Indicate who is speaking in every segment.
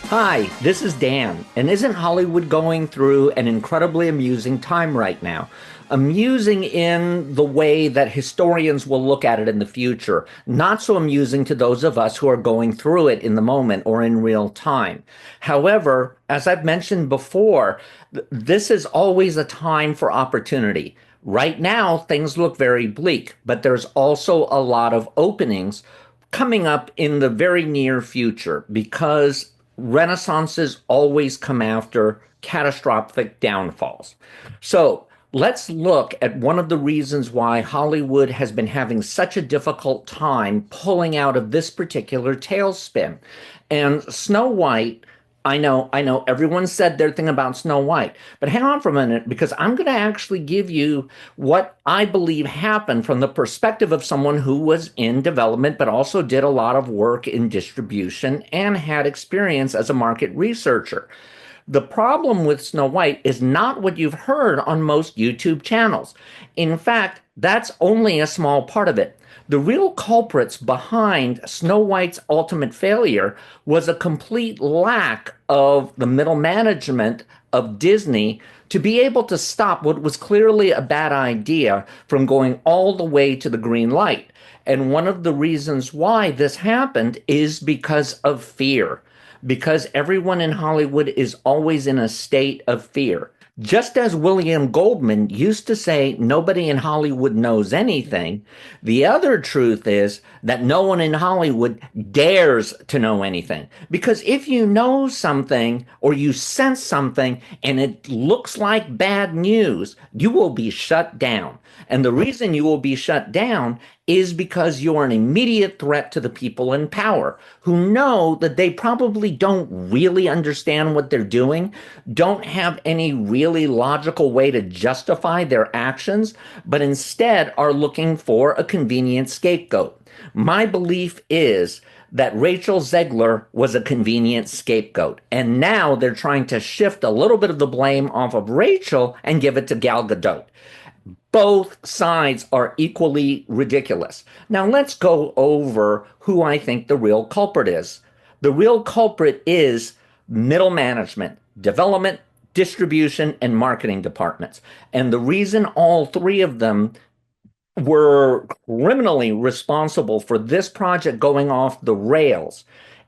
Speaker 1: Hi, this is Dan, and isn't Hollywood going through an incredibly amusing time right now? Amusing in the way that historians will look at it in the future, not so amusing to those of us who are going through it in the moment or in real time. However, as I've mentioned before, this is always a time for opportunity. Right now, things look very bleak, but there's also a lot of openings coming up in the very near future because renaissances always come after catastrophic downfalls. So let's look at one of the reasons why Hollywood has been having such a difficult time pulling out of this particular tailspin. And Snow White, I know everyone said their thing about Snow White, but hang on for a minute because I'm going to actually give you what I believe happened from the perspective of someone who was in development, but also did a lot of work in distribution and had experience as a market researcher. The problem with Snow White is not what you've heard on most YouTube channels. In fact, that's only a small part of it. The real culprits behind Snow White's ultimate failure was a complete lack of the middle management of Disney to be able to stop what was clearly a bad idea from going all the way to the green light. And one of the reasons why this happened is because of fear, because everyone in Hollywood is always in a state of fear. Just as William Goldman used to say, nobody in Hollywood knows anything, the other truth is that no one in Hollywood dares to know anything. Because if you know something or you sense something and it looks like bad news, you will be shut down. And the reason you will be shut down is because you're an immediate threat to the people in power who know that they probably don't really understand what they're doing, don't have any really logical way to justify their actions, but instead are looking for a convenient scapegoat. My belief is that Rachel Zegler was a convenient scapegoat. And now they're trying to shift a little bit of the blame off of Rachel and give it to Gal Gadot. Both sides are equally ridiculous. Now let's go over who I think the real culprit is. The real culprit is middle management, development, distribution, and marketing departments. And the reason all three of them were criminally responsible for this project going off the rails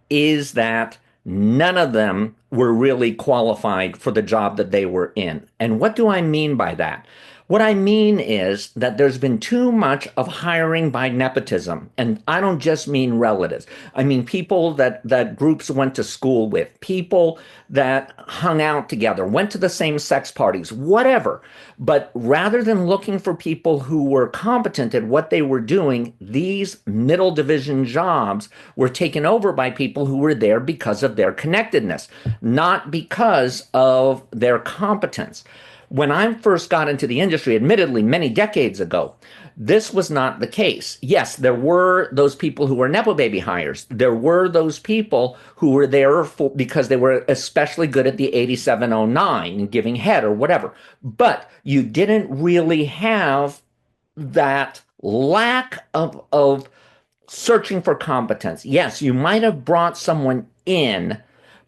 Speaker 1: is that none of them were really qualified for the job that they were in. And what do I mean by that? What I mean is that there's been too much of hiring by nepotism. And I don't just mean relatives. I mean people that groups went to school with, people that hung out together, went to the same sex parties, whatever. But rather than looking for people who were competent at what they were doing, these middle division jobs were taken over by people who were there because of their connectedness, not because of their competence. When I first got into the industry, admittedly, many decades ago, this was not the case. Yes, there were those people who were Nepo baby hires. There were those people who were there because they were especially good at the 8709 and giving head or whatever. But you didn't really have that lack of searching for competence. Yes, you might have brought someone in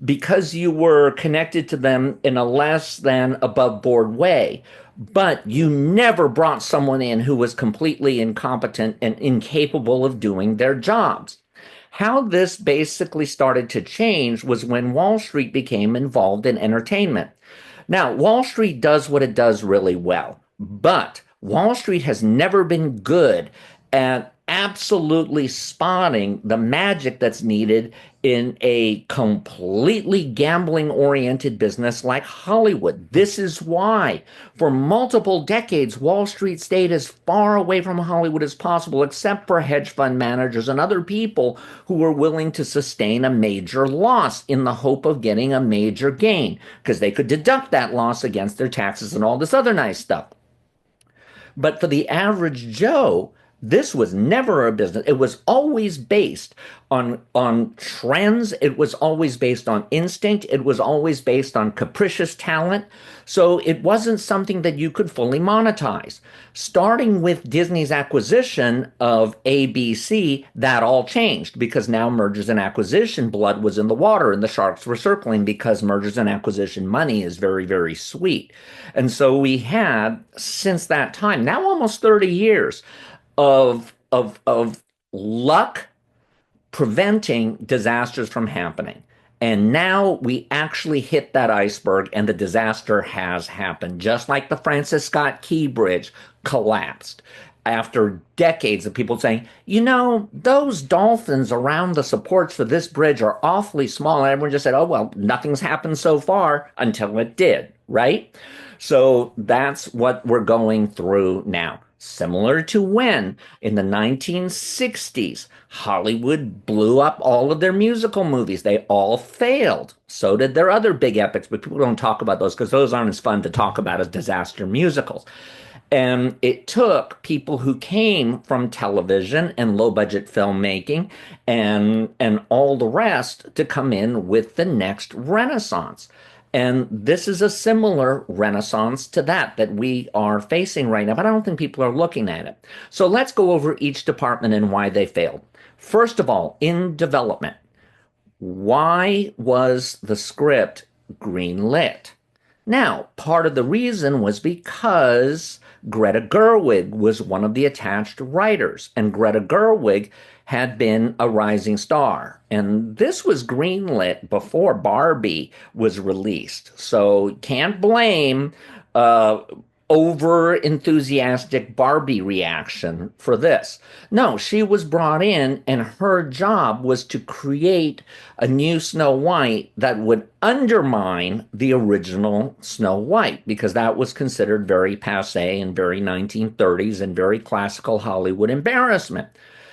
Speaker 1: because you were connected to them in a less than above board way, but you never brought someone in who was completely incompetent and incapable of doing their jobs. How this basically started to change was when Wall Street became involved in entertainment. Now, Wall Street does what it does really well, but Wall Street has never been good at absolutely spotting the magic that's needed in a completely gambling oriented business like Hollywood. This is why, for multiple decades, Wall Street stayed as far away from Hollywood as possible, except for hedge fund managers and other people who were willing to sustain a major loss in the hope of getting a major gain, because they could deduct that loss against their taxes and all this other nice stuff. But for the average Joe, This was never a business. It was always based on trends. It was always based on instinct. It was always based on capricious talent. So it wasn't something that you could fully monetize. Starting with Disney's acquisition of ABC, that all changed because now mergers and acquisition blood was in the water and the sharks were circling because mergers and acquisition money is very, very sweet. And so we had, since that time, now almost 30 years, of luck preventing disasters from happening. And now we actually hit that iceberg, and the disaster has happened, just like the Francis Scott Key Bridge collapsed after decades of people saying, those dolphins around the supports for this bridge are awfully small. And everyone just said, oh, well, nothing's happened so far until it did, right? So that's what we're going through now. Similar to when in the 1960s, Hollywood blew up all of their musical movies. They all failed. So did their other big epics, but people don't talk about those because those aren't as fun to talk about as disaster musicals. And it took people who came from television and low budget filmmaking and all the rest to come in with the next renaissance. And this is a similar renaissance to that we are facing right now, but I don't think people are looking at it. So let's go over each department and why they failed. First of all, in development, why was the script greenlit? Now, part of the reason was because Greta Gerwig was one of the attached writers, and Greta Gerwig had been a rising star. And this was greenlit before Barbie was released. So can't blame uh, over enthusiastic Barbie reaction for this. No, she was brought in, and her job was to create a new Snow White that would undermine the original Snow White, because that was considered very passe and very 1930s and very classical Hollywood embarrassment.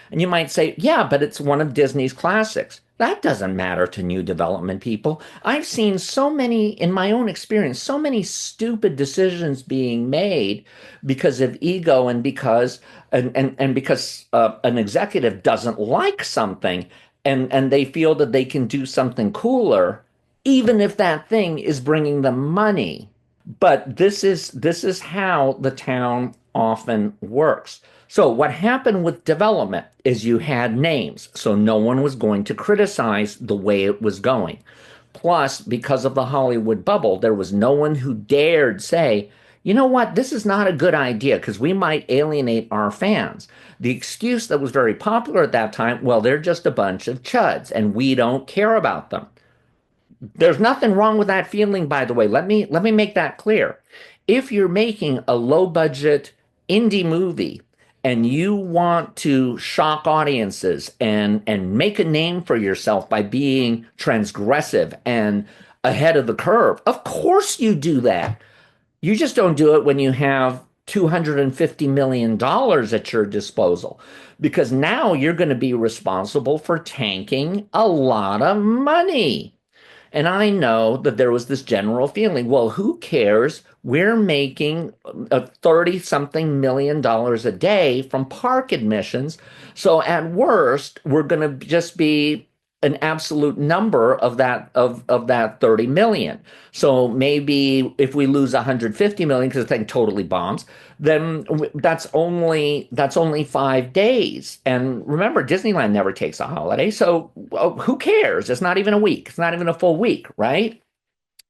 Speaker 1: And you might say, yeah, but it's one of Disney's classics. That doesn't matter to new development people. I've seen so many, in my own experience, so many stupid decisions being made because of ego and because an executive doesn't like something, and they feel that they can do something cooler, even if that thing is bringing them money. But this is how the town often works. So what happened with development is you had names, so no one was going to criticize the way it was going. Plus, because of the Hollywood bubble, there was no one who dared say, you know what, this is not a good idea because we might alienate our fans. The excuse that was very popular at that time, well, they're just a bunch of chuds and we don't care about them. There's nothing wrong with that feeling, by the way. Let me make that clear. If you're making a low budget indie movie and you want to shock audiences and make a name for yourself by being transgressive and ahead of the curve, of course you do that. You just don't do it when you have $250 million at your disposal, because now you're going to be responsible for tanking a lot of money. And I know that there was this general feeling, well, who cares? We're making 30 something $million a day from park admissions. So at worst, we're going to just be an absolute number of that 30 million. So maybe if we lose 150 million because the thing totally bombs, then that's only 5 days. And remember, Disneyland never takes a holiday, so well, who cares? It's not even a week. It's not even a full week, right?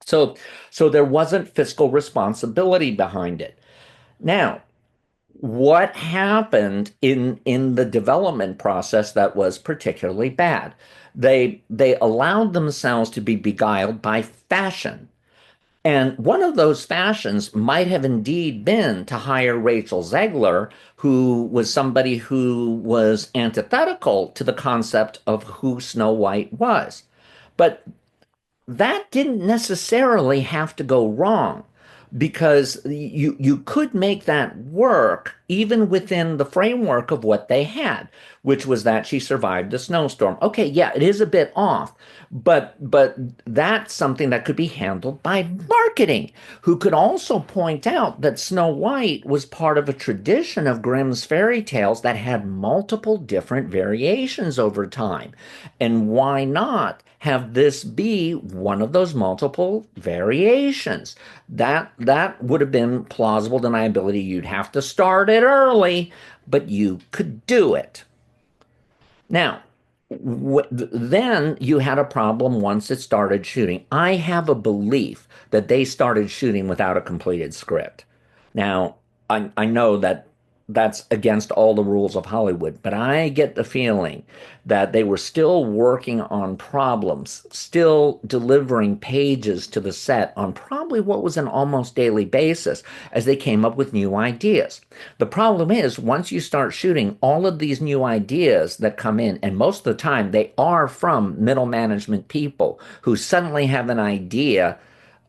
Speaker 1: So so there wasn't fiscal responsibility behind it. Now, what happened in the development process that was particularly bad? They allowed themselves to be beguiled by fashion. And one of those fashions might have indeed been to hire Rachel Zegler, who was somebody who was antithetical to the concept of who Snow White was. But that didn't necessarily have to go wrong. because you could make that work even within the framework of what they had, which was that she survived the snowstorm. Okay, yeah, it is a bit off, but that's something that could be handled by marketing, who could also point out that Snow White was part of a tradition of Grimm's fairy tales that had multiple different variations over time. And why not have this be one of those multiple variations? That would have been plausible deniability. You'd have to start it early, but you could do it. Now, then you had a problem once it started shooting. I have a belief that they started shooting without a completed script. Now, I know that that's against all the rules of Hollywood, but I get the feeling that they were still working on problems, still delivering pages to the set on probably what was an almost daily basis as they came up with new ideas. The problem is, once you start shooting, all of these new ideas that come in, and most of the time they are from middle management people who suddenly have an idea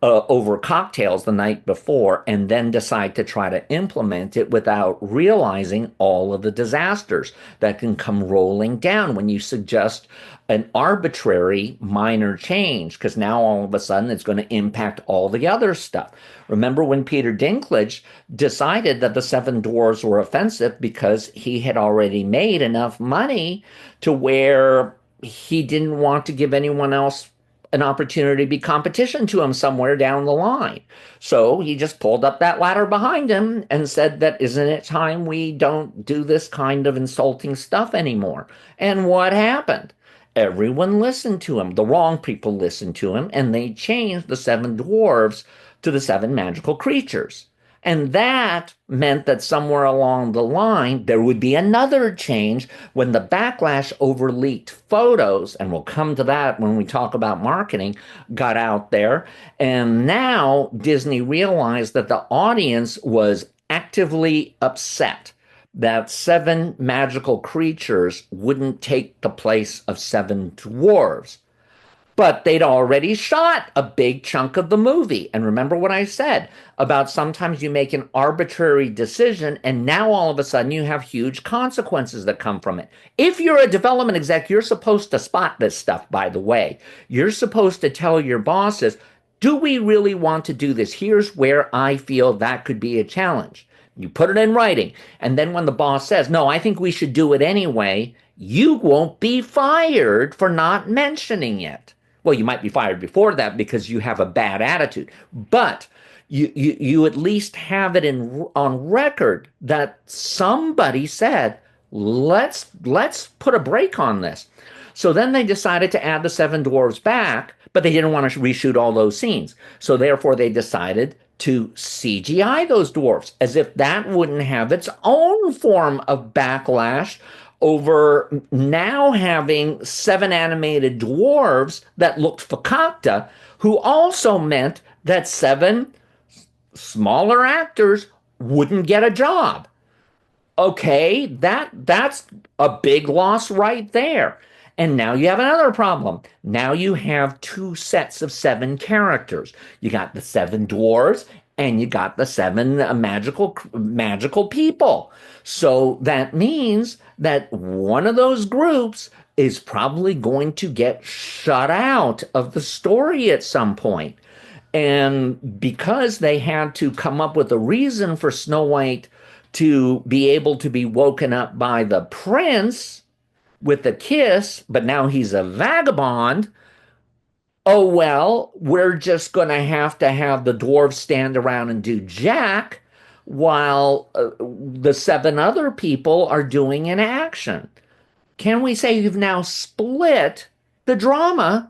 Speaker 1: over cocktails the night before and then decide to try to implement it without realizing all of the disasters that can come rolling down when you suggest an arbitrary minor change, because now all of a sudden it's going to impact all the other stuff. Remember when Peter Dinklage decided that the Seven Dwarfs were offensive because he had already made enough money to where he didn't want to give anyone else an opportunity to be competition to him somewhere down the line. So he just pulled up that ladder behind him and said that isn't it time we don't do this kind of insulting stuff anymore? And what happened? Everyone listened to him. The wrong people listened to him, and they changed the seven dwarves to the seven magical creatures. And that meant that somewhere along the line, there would be another change when the backlash over leaked photos, and we'll come to that when we talk about marketing, got out there. And now Disney realized that the audience was actively upset that seven magical creatures wouldn't take the place of seven dwarves. But they'd already shot a big chunk of the movie. And remember what I said about sometimes you make an arbitrary decision and now all of a sudden you have huge consequences that come from it. If you're a development exec, you're supposed to spot this stuff, by the way. You're supposed to tell your bosses, do we really want to do this? Here's where I feel that could be a challenge. You put it in writing. And then when the boss says, no, I think we should do it anyway, you won't be fired for not mentioning it. Well, you might be fired before that because you have a bad attitude, but you at least have it in on record that somebody said, let's put a break on this. So then they decided to add the seven dwarves back, but they didn't want to reshoot all those scenes. So therefore they decided to CGI those dwarfs as if that wouldn't have its own form of backlash over now having seven animated dwarves that looked fakakta, who also meant that seven smaller actors wouldn't get a job. Okay, that's a big loss right there. And now you have another problem. Now you have two sets of seven characters. You got the seven dwarves and you got the seven magical people. So that means that one of those groups is probably going to get shut out of the story at some point. And because they had to come up with a reason for Snow White to be able to be woken up by the prince with a kiss, but now he's a vagabond. Oh, well, we're just going to have the dwarves stand around and do Jack while the seven other people are doing an action. Can we say you've now split the drama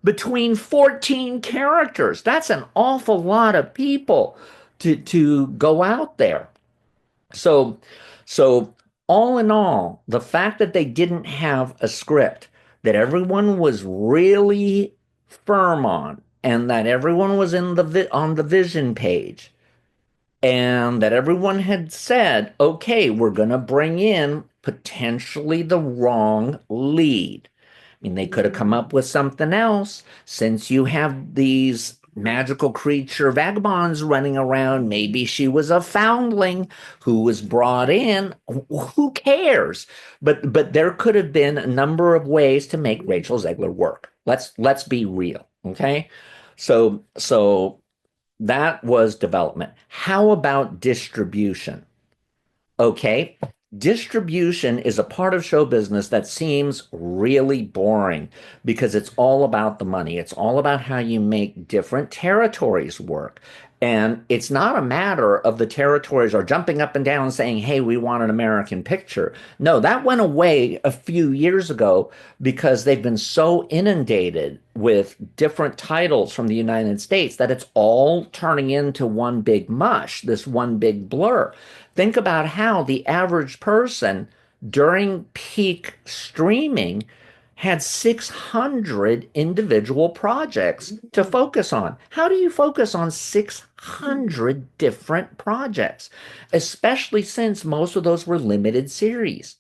Speaker 1: between 14 characters? That's an awful lot of people to go out there. So, so all in all, the fact that they didn't have a script that everyone was really firm on, and that everyone was on the vision page, and that everyone had said, okay, we're going to bring in potentially the wrong lead. I mean, they could have come up with something else since you have these magical creature vagabonds running around. Maybe she was a foundling who was brought in. Who cares? But there could have been a number of ways to make Rachel Zegler work. Let's be real, okay? So that was development. How about distribution? Okay. Distribution is a part of show business that seems really boring because it's all about the money. It's all about how you make different territories work. And it's not a matter of the territories are jumping up and down saying, hey, we want an American picture. No, that went away a few years ago because they've been so inundated with different titles from the United States that it's all turning into one big mush, this one big blur. Think about how the average person during peak streaming had 600 individual projects to focus on. How do you focus on 600 different projects, especially since most of those were limited series?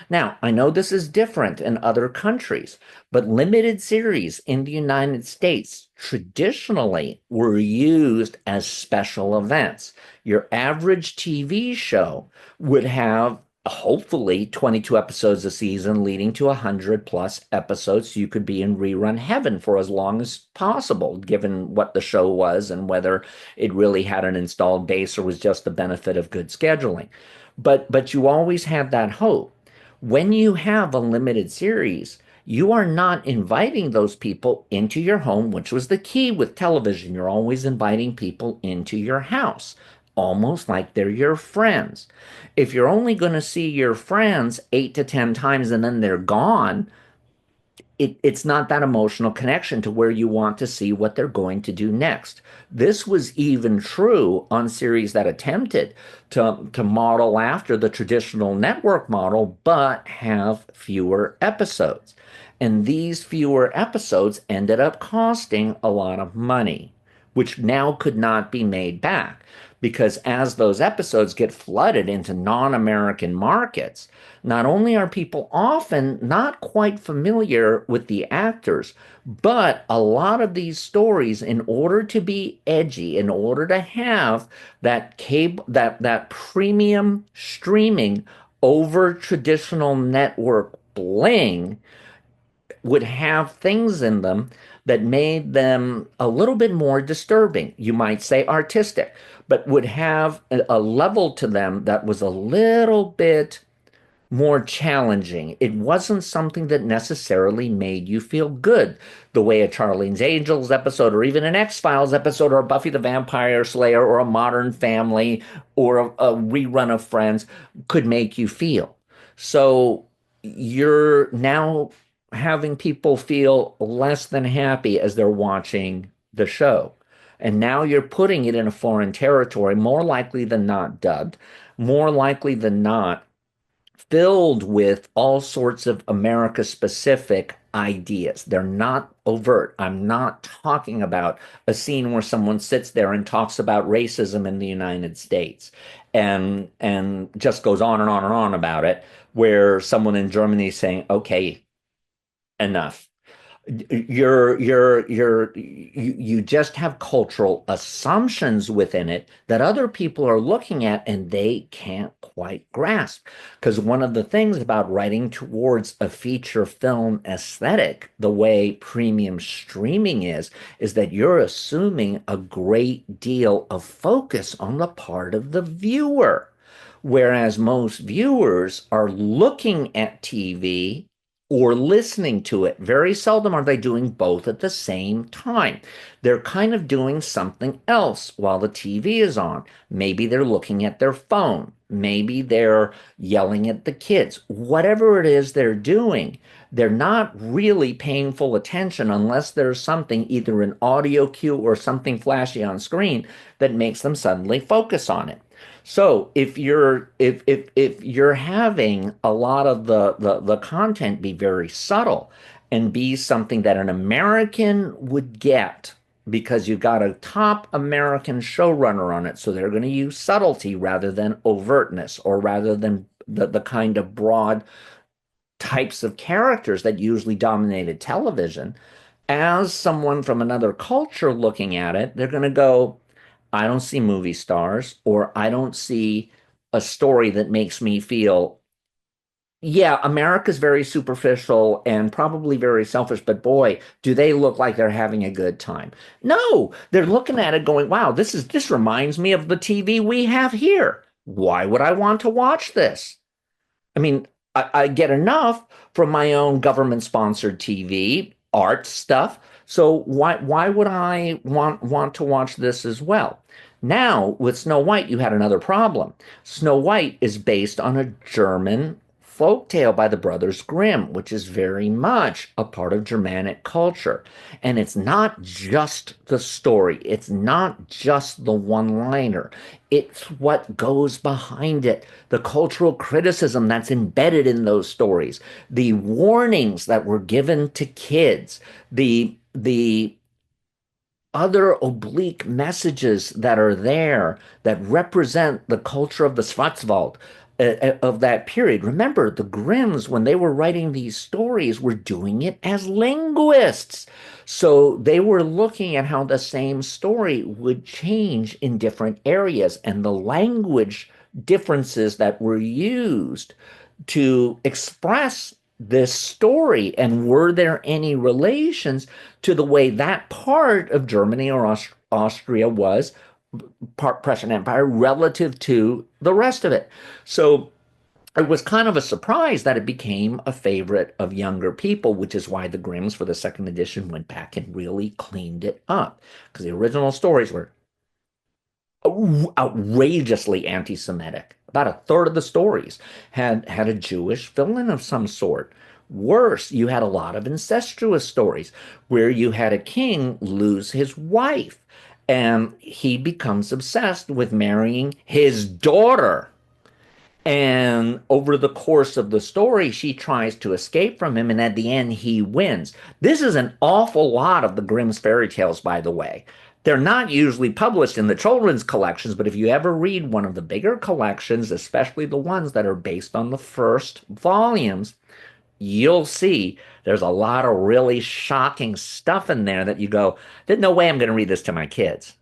Speaker 1: Now, I know this is different in other countries, but limited series in the United States traditionally were used as special events. Your average TV show would have hopefully 22 episodes a season, leading to 100 plus episodes. So you could be in rerun heaven for as long as possible, given what the show was and whether it really had an installed base or was just the benefit of good scheduling. But you always have that hope. When you have a limited series, you are not inviting those people into your home, which was the key with television. You're always inviting people into your house, almost like they're your friends. If you're only going to see your friends 8 to 10 times and then they're gone, it's not that emotional connection to where you want to see what they're going to do next. This was even true on series that attempted to model after the traditional network model, but have fewer episodes. And these fewer episodes ended up costing a lot of money, which now could not be made back. Because as those episodes get flooded into non American markets, not only are people often not quite familiar with the actors, but a lot of these stories, in order to be edgy, in order to have that cable, that premium streaming over traditional network bling, would have things in them that made them a little bit more disturbing. You might say artistic, but would have a level to them that was a little bit more challenging. It wasn't something that necessarily made you feel good, the way a Charlie's Angels episode, or even an X-Files episode, or a Buffy the Vampire Slayer, or a Modern Family, or a rerun of Friends could make you feel. So you're now having people feel less than happy as they're watching the show. And now you're putting it in a foreign territory, more likely than not dubbed, more likely than not filled with all sorts of America specific ideas. They're not overt. I'm not talking about a scene where someone sits there and talks about racism in the United States and just goes on and on and on about it, where someone in Germany is saying, okay, enough. You just have cultural assumptions within it that other people are looking at and they can't quite grasp. Because one of the things about writing towards a feature film aesthetic, the way premium streaming is that you're assuming a great deal of focus on the part of the viewer. Whereas most viewers are looking at TV or listening to it. Very seldom are they doing both at the same time. They're kind of doing something else while the TV is on. Maybe they're looking at their phone. Maybe they're yelling at the kids. Whatever it is they're doing, they're not really paying full attention unless there's something, either an audio cue or something flashy on screen, that makes them suddenly focus on it. So if you're having a lot of the content be very subtle and be something that an American would get because you've got a top American showrunner on it, so they're going to use subtlety rather than overtness, or rather than the kind of broad types of characters that usually dominated television. as someone from another culture looking at it, they're going to go, I don't see movie stars, or I don't see a story that makes me feel, yeah, America's very superficial and probably very selfish, but boy, do they look like they're having a good time. No, they're looking at it going, wow, this reminds me of the TV we have here. Why would I want to watch this? I mean, I get enough from my own government-sponsored TV, art stuff. So why would I want to watch this as well? Now, with Snow White, you had another problem. Snow White is based on a German folk tale by the Brothers Grimm, which is very much a part of Germanic culture. And it's not just the story, it's not just the one-liner. It's what goes behind it, the cultural criticism that's embedded in those stories, the warnings that were given to kids, the other oblique messages that are there that represent the culture of the Schwarzwald of that period. Remember, the Grimms, when they were writing these stories, were doing it as linguists. So they were looking at how the same story would change in different areas and the language differences that were used to express this story, and were there any relations to the way that part of Germany or Austria was, part Prussian Empire, relative to the rest of it. So it was kind of a surprise that it became a favorite of younger people, which is why the Grimms for the second edition went back and really cleaned it up, because the original stories were outrageously anti-Semitic. About a third of the stories had a Jewish villain of some sort. Worse, you had a lot of incestuous stories where you had a king lose his wife and he becomes obsessed with marrying his daughter. And over the course of the story, she tries to escape from him, and at the end, he wins. This is an awful lot of the Grimm's fairy tales, by the way. They're not usually published in the children's collections, but if you ever read one of the bigger collections, especially the ones that are based on the first volumes, you'll see there's a lot of really shocking stuff in there that you go, there's no way I'm going to read this to my kids.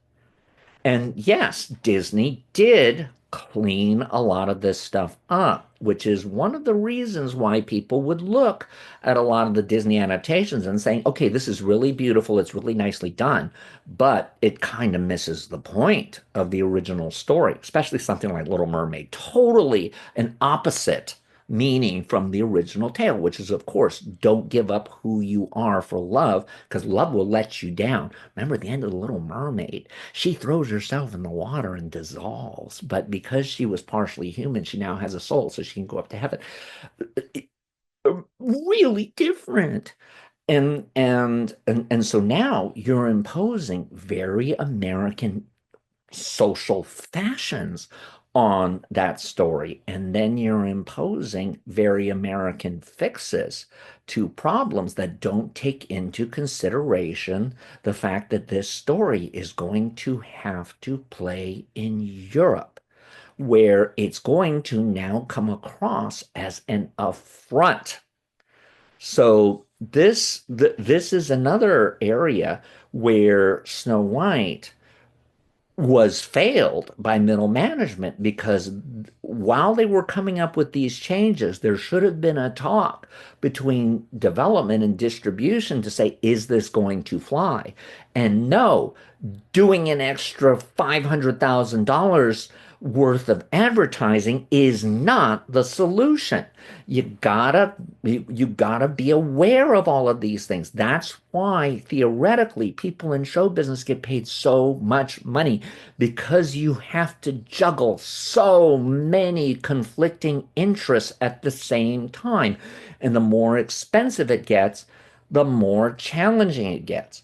Speaker 1: And yes, Disney did clean a lot of this stuff up, which is one of the reasons why people would look at a lot of the Disney adaptations and saying, okay, this is really beautiful, it's really nicely done, but it kind of misses the point of the original story, especially something like Little Mermaid. Totally an opposite meaning from the original tale, which is, of course, don't give up who you are for love, because love will let you down. Remember at the end of The Little Mermaid, she throws herself in the water and dissolves, but because she was partially human, she now has a soul, so she can go up to heaven. Really different. And so now you're imposing very American social fashions on that story. And then you're imposing very American fixes to problems that don't take into consideration the fact that this story is going to have to play in Europe, where it's going to now come across as an affront. So this is another area where Snow White was failed by middle management, because while they were coming up with these changes, there should have been a talk between development and distribution to say, is this going to fly? And no, doing an extra $500,000 worth of advertising is not the solution. You gotta you gotta be aware of all of these things. That's why theoretically people in show business get paid so much money, because you have to juggle so many conflicting interests at the same time. And the more expensive it gets, the more challenging it gets.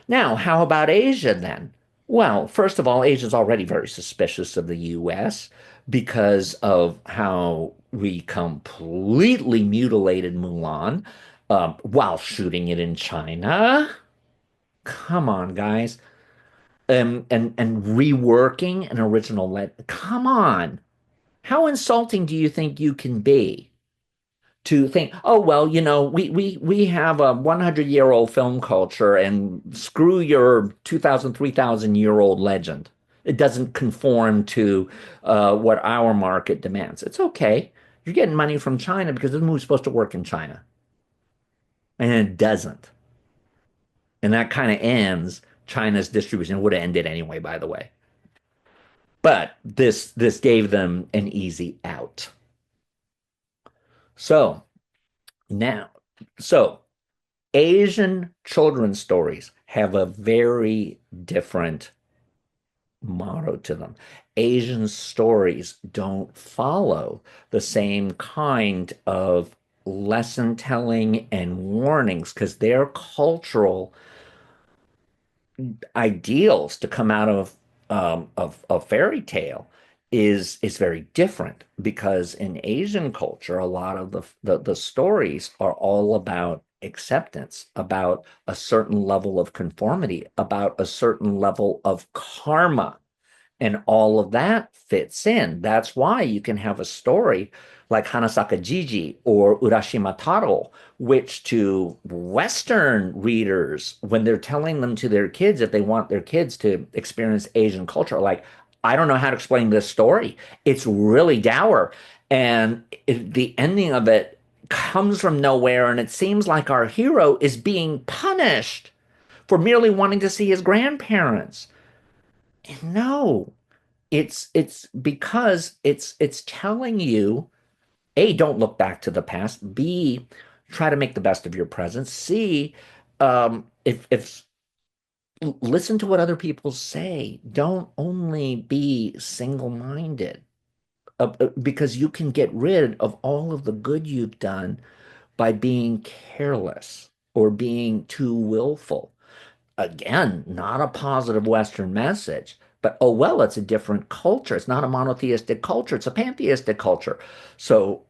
Speaker 1: Now, how about Asia then? Well, first of all, Asia is already very suspicious of the US because of how we completely mutilated Mulan while shooting it in China. Come on, guys. And reworking an original. Come on. How insulting do you think you can be to think, oh well, we have a 100-year-old film culture, and screw your 2,000, 3,000-year-old legend. It doesn't conform to what our market demands. It's okay. You're getting money from China because this movie's supposed to work in China, and it doesn't. And that kind of ends China's distribution. It would have ended anyway, by the way. But this gave them an easy out. So now, so Asian children's stories have a very different motto to them. Asian stories don't follow the same kind of lesson telling and warnings because their cultural ideals to come out of a fairy tale is very different because in Asian culture, a lot of the stories are all about acceptance, about a certain level of conformity, about a certain level of karma. And all of that fits in. That's why you can have a story like Hanasaka Jiji or Urashima Taro, which to Western readers, when they're telling them to their kids, if they want their kids to experience Asian culture, are like, I don't know how to explain this story. It's really dour. And the ending of it comes from nowhere. And it seems like our hero is being punished for merely wanting to see his grandparents. And no, it's because it's telling you, A, don't look back to the past. B, try to make the best of your present. C, if listen to what other people say. Don't only be single-minded, because you can get rid of all of the good you've done by being careless or being too willful. Again, not a positive Western message, but oh well, it's a different culture. It's not a monotheistic culture, it's a pantheistic culture. So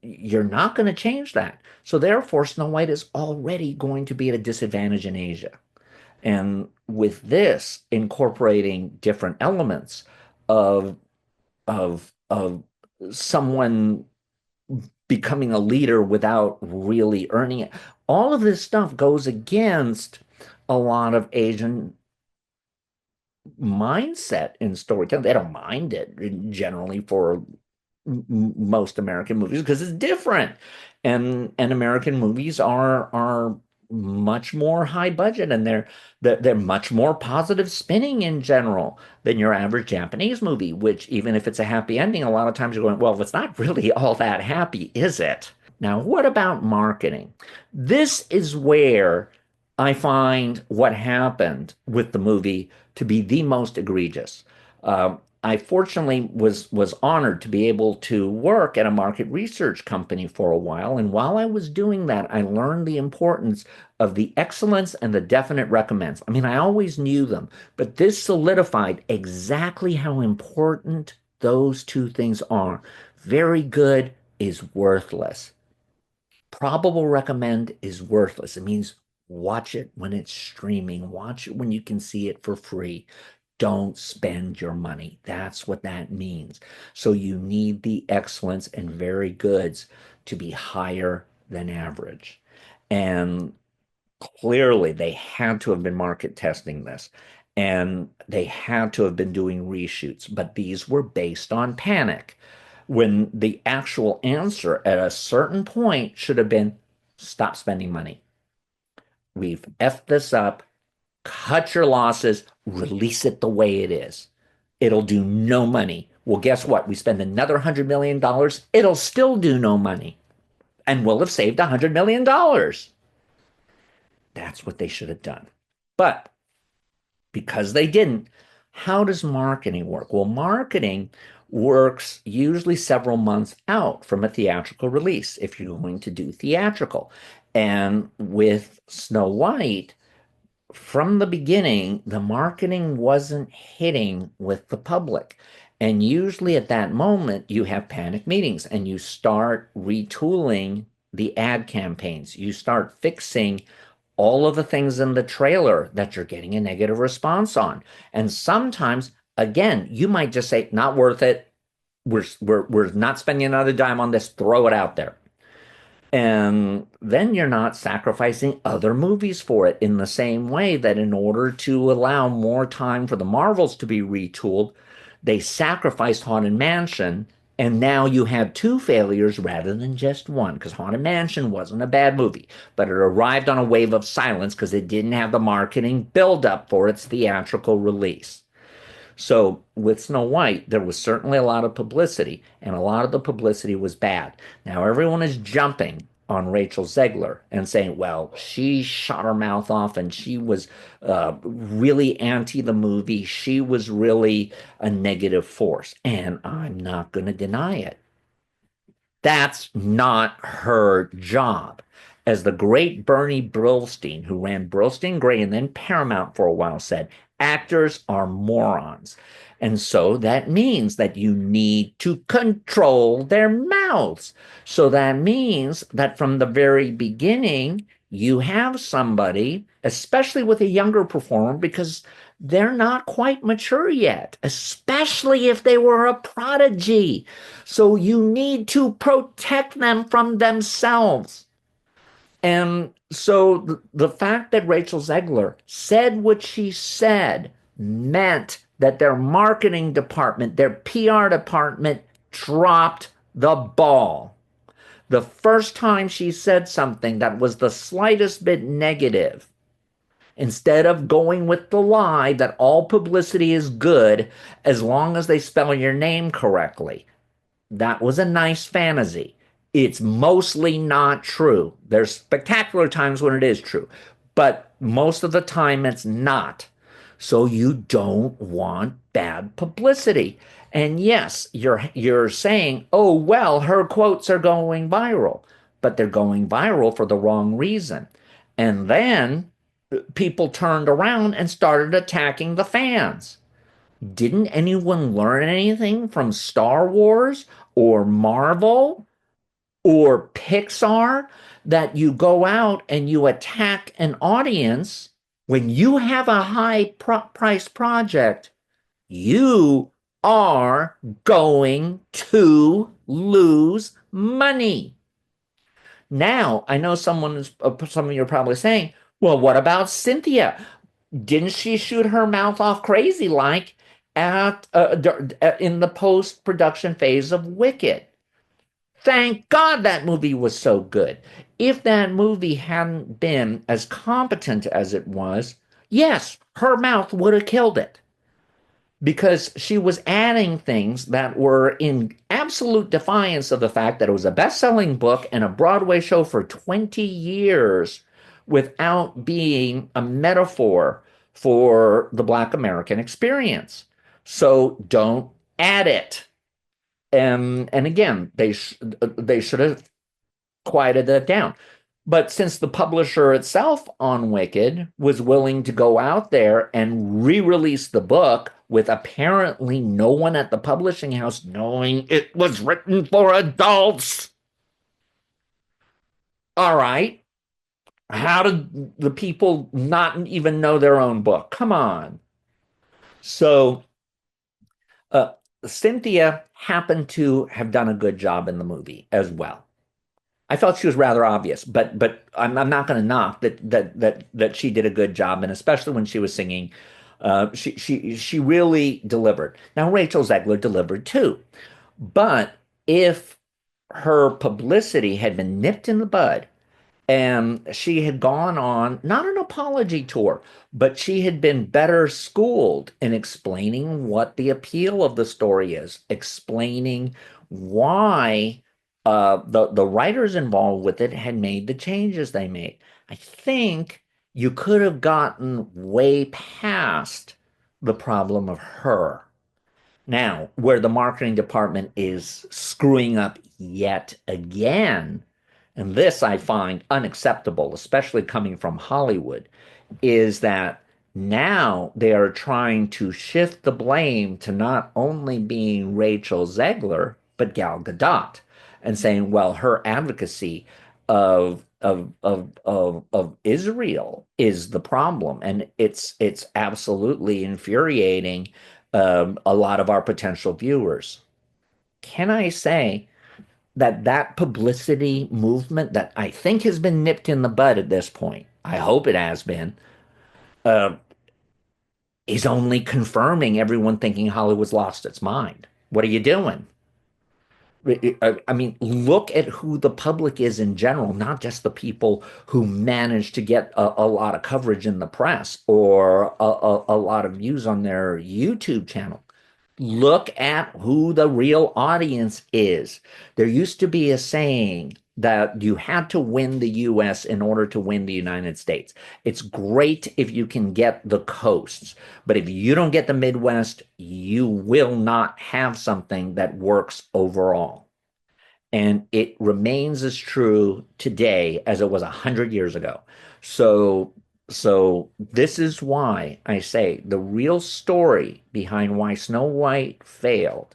Speaker 1: you're not going to change that. So therefore, Snow White is already going to be at a disadvantage in Asia. And with this incorporating different elements of of someone becoming a leader without really earning it, all of this stuff goes against a lot of Asian mindset in storytelling. They don't mind it generally for most American movies because it's different. And American movies are much more high budget, and they're much more positive spinning in general than your average Japanese movie, which even if it's a happy ending, a lot of times you're going, well, it's not really all that happy, is it? Now, what about marketing? This is where I find what happened with the movie to be the most egregious. I fortunately was honored to be able to work at a market research company for a while, and while I was doing that, I learned the importance of the excellence and the definite recommends. I mean, I always knew them, but this solidified exactly how important those two things are. Very good is worthless. Probable recommend is worthless. It means watch it when it's streaming, watch it when you can see it for free. Don't spend your money. That's what that means. So you need the excellence and very goods to be higher than average. And clearly, they had to have been market testing this, and they had to have been doing reshoots, but these were based on panic when the actual answer at a certain point should have been stop spending money. We've effed this up. Cut your losses, release it the way it is. It'll do no money. Well, guess what? We spend another $100 million, it'll still do no money. And we'll have saved $100 million. That's what they should have done. But because they didn't, how does marketing work? Well, marketing works usually several months out from a theatrical release if you're going to do theatrical. And with Snow White, from the beginning, the marketing wasn't hitting with the public. And usually at that moment, you have panic meetings and you start retooling the ad campaigns. You start fixing all of the things in the trailer that you're getting a negative response on. And sometimes, again, you might just say, not worth it. We're not spending another dime on this. Throw it out there. And then you're not sacrificing other movies for it in the same way that in order to allow more time for the Marvels to be retooled, they sacrificed Haunted Mansion. And now you have two failures rather than just one, because Haunted Mansion wasn't a bad movie, but it arrived on a wave of silence because it didn't have the marketing buildup for its theatrical release. So with Snow White, there was certainly a lot of publicity, and a lot of the publicity was bad. Now everyone is jumping on Rachel Zegler and saying, well, she shot her mouth off and she was really anti the movie. She was really a negative force. And I'm not going to deny it. That's not her job. As the great Bernie Brillstein, who ran Brillstein Gray and then Paramount for a while, said, actors are morons. And so that means that you need to control their mouths. So that means that from the very beginning, you have somebody, especially with a younger performer, because they're not quite mature yet, especially if they were a prodigy. So you need to protect them from themselves. And so the fact that Rachel Zegler said what she said meant that their marketing department, their PR department dropped the ball. The first time she said something that was the slightest bit negative, instead of going with the lie that all publicity is good as long as they spell your name correctly, that was a nice fantasy. It's mostly not true. There's spectacular times when it is true, but most of the time it's not. So you don't want bad publicity. And yes, you're saying, "Oh, well, her quotes are going viral." But they're going viral for the wrong reason. And then people turned around and started attacking the fans. Didn't anyone learn anything from Star Wars or Marvel or Pixar that you go out and you attack an audience when you have a price project? You are going to lose money. Now, I know some of you are probably saying, well, what about Cynthia? Didn't she shoot her mouth off crazy like at in the post production phase of Wicked? Thank God that movie was so good. If that movie hadn't been as competent as it was, yes, her mouth would have killed it because she was adding things that were in absolute defiance of the fact that it was a best-selling book and a Broadway show for 20 years without being a metaphor for the Black American experience. So don't add it. And again, they should have quieted that down. But since the publisher itself on Wicked was willing to go out there and re-release the book with apparently no one at the publishing house knowing it was written for adults. All right. How did the people not even know their own book? Come on. So uh, Cynthia happened to have done a good job in the movie as well. I felt she was rather obvious, but I'm not going to knock that she did a good job, and especially when she was singing, she really delivered. Now Rachel Zegler delivered too, but if her publicity had been nipped in the bud and she had gone on not an apology tour, but she had been better schooled in explaining what the appeal of the story is, explaining why the writers involved with it had made the changes they made. I think you could have gotten way past the problem of her. Now, where the marketing department is screwing up yet again, and this I find unacceptable, especially coming from Hollywood, is that now they are trying to shift the blame to not only being Rachel Zegler, but Gal Gadot, and saying, well, her advocacy of Israel is the problem. And it's absolutely infuriating a lot of our potential viewers. Can I say that publicity movement that I think has been nipped in the bud at this point, I hope it has been, uh, is only confirming everyone thinking Hollywood's lost its mind. What are you doing? I mean, look at who the public is in general, not just the people who manage to get a lot of coverage in the press or a lot of views on their YouTube channel. Look at who the real audience is. There used to be a saying that you had to win the US in order to win the United States. It's great if you can get the coasts, but if you don't get the Midwest, you will not have something that works overall. And it remains as true today as it was 100 years ago. So, so this is why I say the real story behind why Snow White failed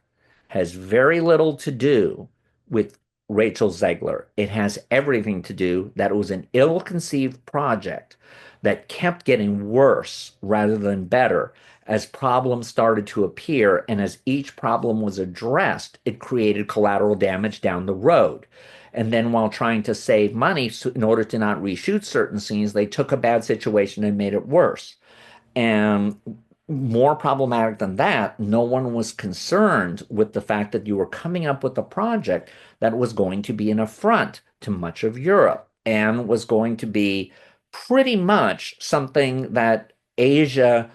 Speaker 1: has very little to do with Rachel Zegler. It has everything to do that it was an ill-conceived project that kept getting worse rather than better as problems started to appear, and as each problem was addressed, it created collateral damage down the road. And then, while trying to save money in order to not reshoot certain scenes, they took a bad situation and made it worse. And more problematic than that, no one was concerned with the fact that you were coming up with a project that was going to be an affront to much of Europe and was going to be pretty much something that Asia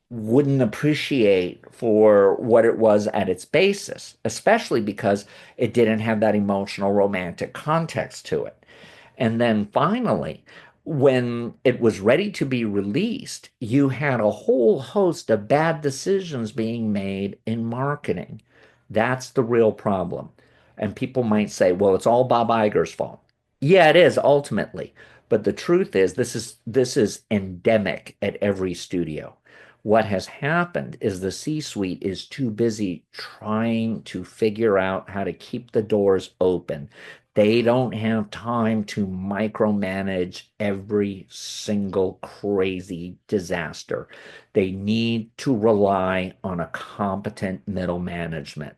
Speaker 1: wouldn't appreciate for what it was at its basis, especially because it didn't have that emotional romantic context to it. And then finally, when it was ready to be released, you had a whole host of bad decisions being made in marketing. That's the real problem. And people might say, well, it's all Bob Iger's fault. Yeah, it is ultimately. But the truth is this is endemic at every studio. What has happened is the C-suite is too busy trying to figure out how to keep the doors open. They don't have time to micromanage every single crazy disaster. They need to rely on a competent middle management,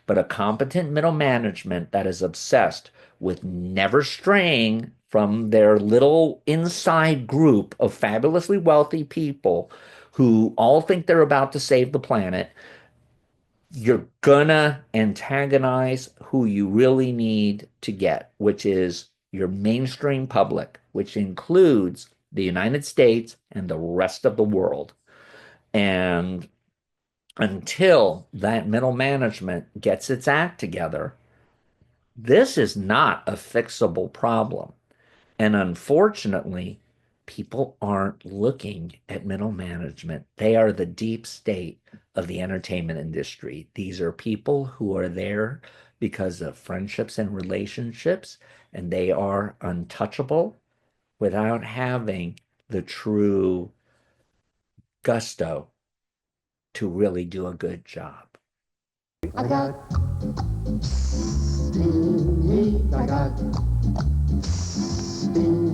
Speaker 1: but a competent middle management that is obsessed with never straying from their little inside group of fabulously wealthy people who all think they're about to save the planet. You're gonna antagonize who you really need to get, which is your mainstream public, which includes the United States and the rest of the world. And until that middle management gets its act together, this is not a fixable problem. And unfortunately, people aren't looking at middle management. They are the deep state of the entertainment industry. These are people who are there because of friendships and relationships, and they are untouchable without having the true gusto to really do a good job.
Speaker 2: I got stingy, I got stingy.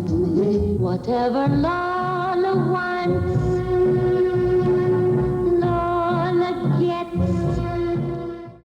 Speaker 2: Whatever Lola wants